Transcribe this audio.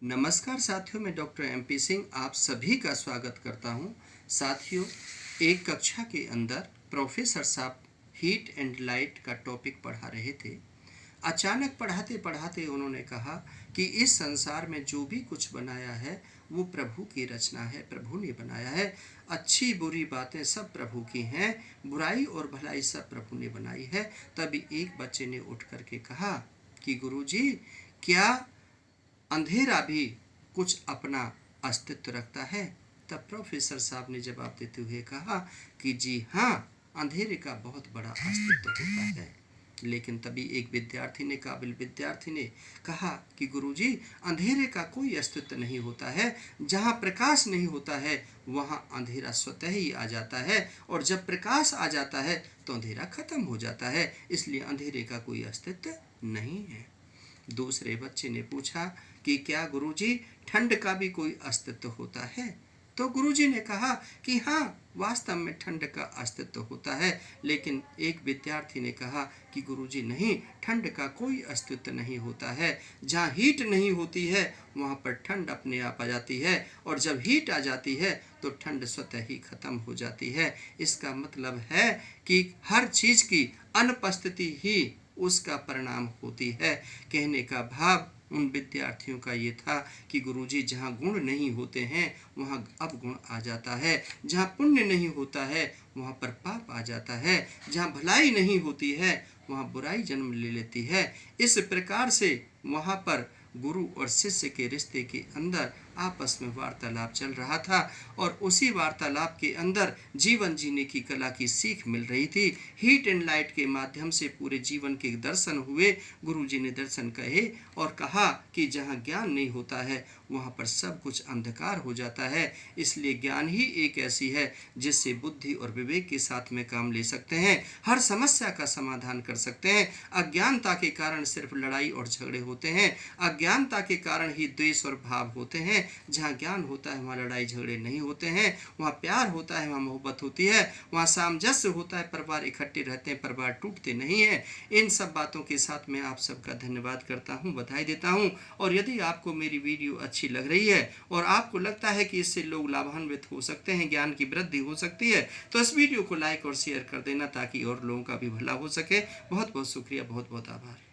नमस्कार साथियों, मैं डॉक्टर एमपी सिंह आप सभी का स्वागत करता हूं। साथियों, एक कक्षा के अंदर प्रोफेसर साहब हीट एंड लाइट का टॉपिक पढ़ा रहे थे। अचानक पढ़ाते पढ़ाते उन्होंने कहा कि इस संसार में जो भी कुछ बनाया है वो प्रभु की रचना है, प्रभु ने बनाया है। अच्छी बुरी बातें सब प्रभु की हैं, बुराई और भलाई सब प्रभु ने बनाई है। तभी एक बच्चे ने उठ करके कहा कि गुरुजी, क्या अंधेरा भी कुछ अपना अस्तित्व रखता है? तब प्रोफेसर साहब ने जवाब देते हुए कहा कि जी हाँ, अंधेरे का बहुत बड़ा अस्तित्व होता है। लेकिन तभी एक विद्यार्थी ने, काबिल विद्यार्थी ने कहा कि गुरुजी, अंधेरे का कोई अस्तित्व नहीं होता है। जहाँ प्रकाश नहीं होता है वहाँ अंधेरा स्वतः ही आ जाता है, और जब प्रकाश आ जाता है तो अंधेरा खत्म हो जाता है। इसलिए अंधेरे का कोई अस्तित्व नहीं है। दूसरे बच्चे ने पूछा कि क्या गुरुजी, ठंड का भी कोई अस्तित्व होता है? तो गुरुजी ने कहा कि हाँ, वास्तव में ठंड का अस्तित्व होता है। लेकिन एक विद्यार्थी ने कहा कि गुरुजी नहीं, ठंड का कोई अस्तित्व नहीं होता है। जहाँ हीट नहीं होती है वहाँ पर ठंड अपने आप आ जाती है, और जब हीट आ जाती है तो ठंड स्वतः ही खत्म हो जाती है। इसका मतलब है कि हर चीज़ की अनुपस्थिति ही उसका परिणाम होती है। कहने का भाव उन विद्यार्थियों का ये था कि गुरुजी, जहाँ गुण नहीं होते हैं वहाँ अवगुण आ जाता है, जहाँ पुण्य नहीं होता है वहाँ पर पाप आ जाता है, जहाँ भलाई नहीं होती है वहाँ बुराई जन्म ले लेती है। इस प्रकार से वहाँ पर गुरु और शिष्य के रिश्ते के अंदर आपस में वार्तालाप चल रहा था, और उसी वार्तालाप के अंदर जीवन जीने की कला की सीख मिल रही थी। हीट एंड लाइट के माध्यम से पूरे जीवन के दर्शन हुए। गुरुजी ने दर्शन कहे और कहा कि जहाँ ज्ञान नहीं होता है वहाँ पर सब कुछ अंधकार हो जाता है। इसलिए ज्ञान ही एक ऐसी है जिससे बुद्धि और विवेक के साथ में काम ले सकते हैं, हर समस्या का समाधान कर सकते हैं। अज्ञानता के कारण सिर्फ लड़ाई और झगड़े होते हैं, अज्ञानता के कारण ही द्वेष और भाव होते हैं। जहाँ ज्ञान होता है वहाँ लड़ाई झगड़े नहीं होते हैं, वहाँ प्यार होता है, वहाँ मोहब्बत होती है, वहाँ सामंजस्य होता है, परिवार इकट्ठे रहते हैं, परिवार टूटते नहीं हैं। इन सब बातों के साथ मैं आप सबका धन्यवाद करता हूँ, बधाई देता हूँ। और यदि आपको मेरी वीडियो अच्छी लग रही है और आपको लगता है कि इससे लोग लाभान्वित हो सकते हैं, ज्ञान की वृद्धि हो सकती है, तो इस वीडियो को लाइक और शेयर कर देना ताकि और लोगों का भी भला हो सके। बहुत बहुत शुक्रिया, बहुत बहुत आभार।